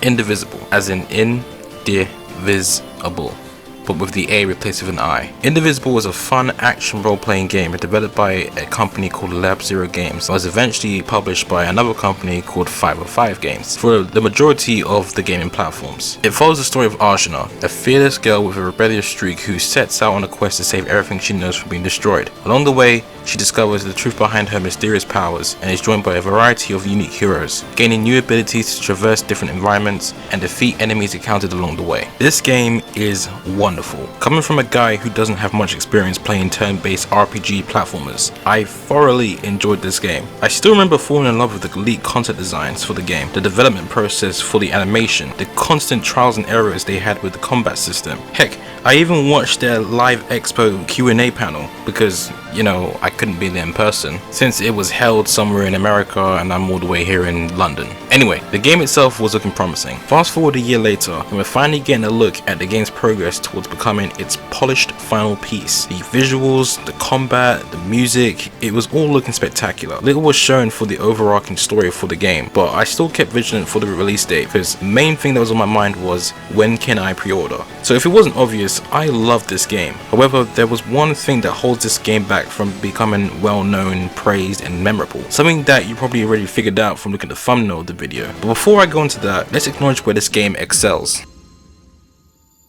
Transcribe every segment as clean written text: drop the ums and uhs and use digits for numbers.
Indivisible, as in indivisible, but with the A replaced with an I. Indivisible was a fun action role-playing game developed by a company called 𝗧𝗪𝗜𝗧𝗧𝗘𝗥 and was eventually published by another company called 505 Games for the majority of the gaming platforms. It follows the story of 𝗧𝗪𝗜𝗧𝗧𝗘𝗥, a fearless girl with a rebellious streak who sets out on a quest to save everything she knows from being destroyed. Along the way, she discovers the truth behind her mysterious powers and is joined by a variety of unique heroes, gaining new abilities to traverse different environments and defeat enemies encountered along the way. This game is wonderful. Coming from a guy who doesn't have much experience playing turn-based RPG platformers, I thoroughly enjoyed this game. I still remember falling in love with the elite concept designs for the game, the development process for the animation, the constant trials and errors they had with the combat system. Heck, I even watched their live expo Q&A panel because, you know, I couldn't be there in person since it was held somewhere in America and I'm all the way here in London. Anyway, the game itself was looking promising. Fast forward a year later and we're finally getting a look at the game's progress towards becoming its polished final piece. The visuals, the combat, the music, it was all looking spectacular. Little was shown for the overarching story for the game, but I still kept vigilant for the release date because the main thing that was on my mind was, when can I pre-order? So if it wasn't obvious, I loved this game. However, there was one thing that holds this game back from becoming well known, praised and memorable. Something that you probably already figured out from looking at the thumbnail of the video. But before I go into that, let's acknowledge where this game excels.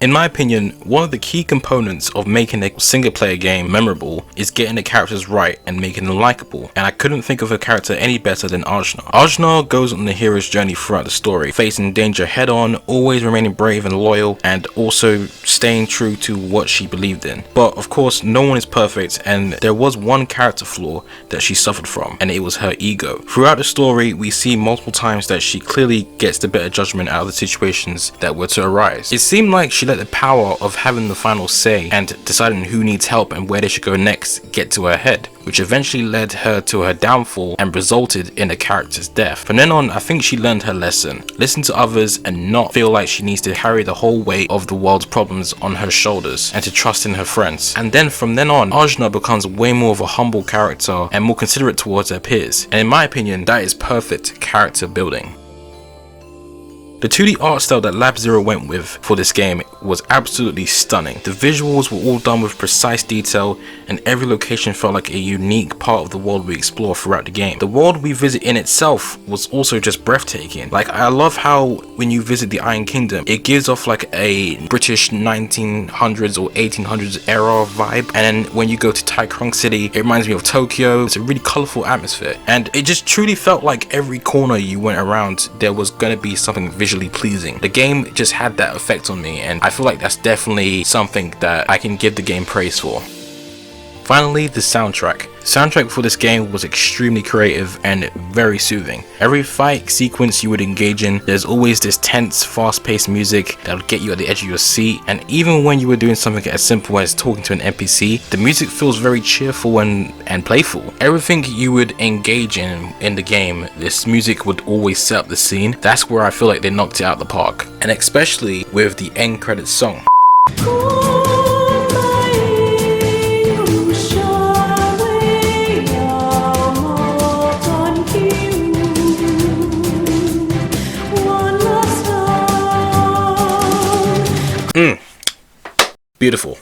In my opinion, one of the key components of making a single player game memorable is getting the characters right and making them likable, and I couldn't think of a character any better than 𝗧𝗪𝗜𝗧𝗧𝗘𝗥. 𝗧𝗪𝗜𝗧𝗧𝗘𝗥 goes on the hero's journey throughout the story, facing danger head on, always remaining brave and loyal, and also staying true to what she believed in. But of course, no one is perfect, and there was one character flaw that she suffered from, and it was her ego. Throughout the story, we see multiple times that she clearly gets the better judgment out of the situations that were to arise. It seemed like she let the power of having the final say and deciding who needs help and where they should go next get to her head, which eventually led her to her downfall and resulted in the character's death. From then on, I think she learned her lesson. Listen to others and not feel like she needs to carry the whole weight of the world's problems on her shoulders, and to trust in her friends. And then from then on, 𝗧𝗪𝗜𝗧𝗧𝗘𝗥 becomes way more of a humble character and more considerate towards her peers. And in my opinion, that is perfect character building. The 2D art style that 𝗧𝗪𝗜𝗧𝗧𝗘𝗥 went with for this game was absolutely stunning. The visuals were all done with precise detail, and every location felt like a unique part of the world we explore throughout the game. The world we visit in itself was also just breathtaking. Like, I love how when you visit the Iron Kingdom, it gives off like a British 1900s or 1800s era vibe, and then when you go to Taikong City, it reminds me of Tokyo. It's a really colorful atmosphere, and it just truly felt like every corner you went around, there was gonna be something visually pleasing. The game just had that effect on me, and I feel like that's definitely something that I can give the game praise for. Finally, the soundtrack. The soundtrack for this game was extremely creative and very soothing. Every fight sequence you would engage in, there's always this tense, fast-paced music that would get you at the edge of your seat, and even when you were doing something as simple as talking to an NPC, the music feels very cheerful and playful. Everything you would engage in the game, this music would always set up the scene. That's where I feel like they knocked it out of the park, and especially with the end credits song. Beautiful.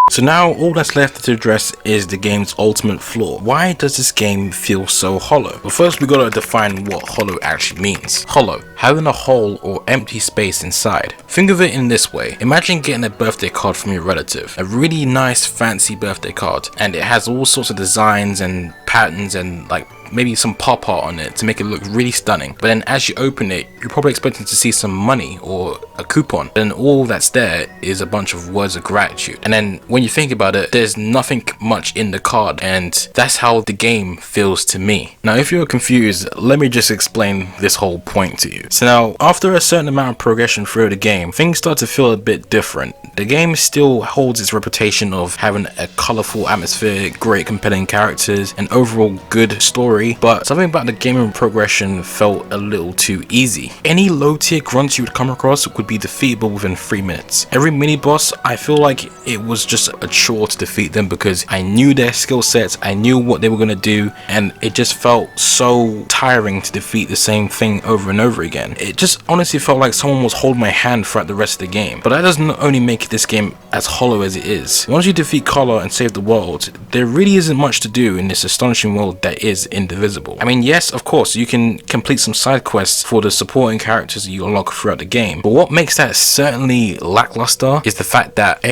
So now all that's left to address is the game's ultimate flaw. Why does this game feel so hollow? Well, first we gotta define what hollow actually means. Hollow, having a hole or empty space inside. Think of it in this way. Imagine getting a birthday card from your relative. A really nice fancy birthday card, and it has all sorts of designs and patterns and like maybe some pop art on it to make it look really stunning. But then as you open it, you're probably expecting to see some money or a coupon. But then all that's there is a bunch of words of gratitude. And then when you think about it, there's nothing much in the card, and that's how the game feels to me. Now, if you're confused, let me just explain this whole point to you. So now, after a certain amount of progression through the game, things start to feel a bit different. The game still holds its reputation of having a colorful atmosphere, great compelling characters, and overall good story story, but something about the gaming progression felt a little too easy. Any low tier grunts you would come across would be defeatable within 3 minutes. Every mini boss, I feel like it was just a chore to defeat them because I knew their skill sets, I knew what they were going to do, and it just felt so tiring to defeat the same thing over and over again. It just honestly felt like someone was holding my hand throughout the rest of the game. But that doesn't only make this game as hollow as it is. Once you defeat 𝗧𝗪 and save the world, there really isn't much to do in this astonishing world that is Indivisible. I mean, yes, of course, you can complete some side quests for the supporting characters that you unlock throughout the game, but what makes that certainly lackluster is the fact that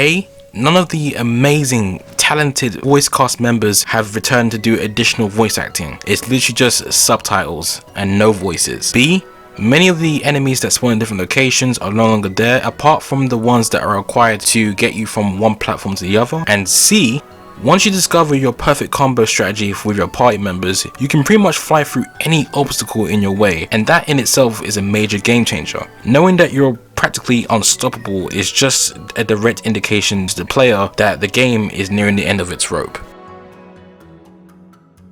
none of the amazing, talented voice cast members have returned to do additional voice acting. It's literally just subtitles and no voices. B, many of the enemies that spawn in different locations are no longer there, apart from the ones that are required to get you from one platform to the other. And C, once you discover your perfect combo strategy with your party members, you can pretty much fly through any obstacle in your way, and that in itself is a major game changer. Knowing that you're practically unstoppable is just a direct indication to the player that the game is nearing the end of its rope.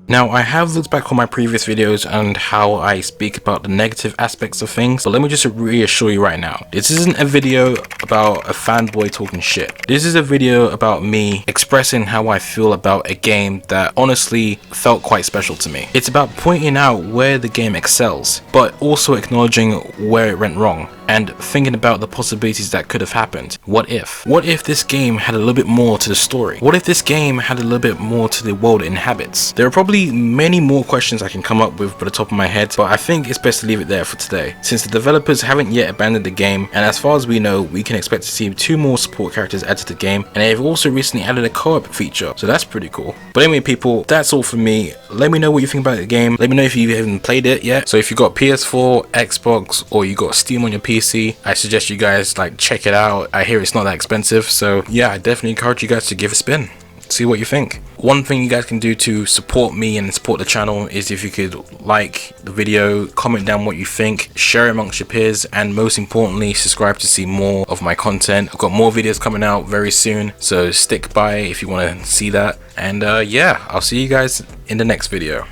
Now, I have looked back on my previous videos and how I speak about the negative aspects of things, but let me just reassure you right now, this isn't a video about a fanboy talking shit. This is a video about me expressing how I feel about a game that honestly felt quite special to me. It's about pointing out where the game excels, but also acknowledging where it went wrong, and thinking about the possibilities that could have happened. What if? What if this game had a little bit more to the story? What if this game had a little bit more to the world it inhabits? There are probably many more questions I can come up with by the top of my head, but I think it's best to leave it there for today, since the developers haven't yet abandoned the game, and as far as we know, we can expect to see 2 more support characters added to the game, and they've also recently added a co-op feature, so that's pretty cool. But anyway people, that's all for me. Let me know what you think about the game. Let me know if you haven't played it yet. So if you got PS4, Xbox, or you got Steam on your PC, I suggest you guys check it out. I hear it's not that expensive, so yeah, I definitely encourage you guys to give it a spin. See what you think. One thing you guys can do to support me and support the channel is if you could like the video, comment down what you think, share it amongst your peers, and most importantly, subscribe to see more of my content. I've got more videos coming out very soon, so stick by if you want to see that. And yeah, I'll see you guys in the next video.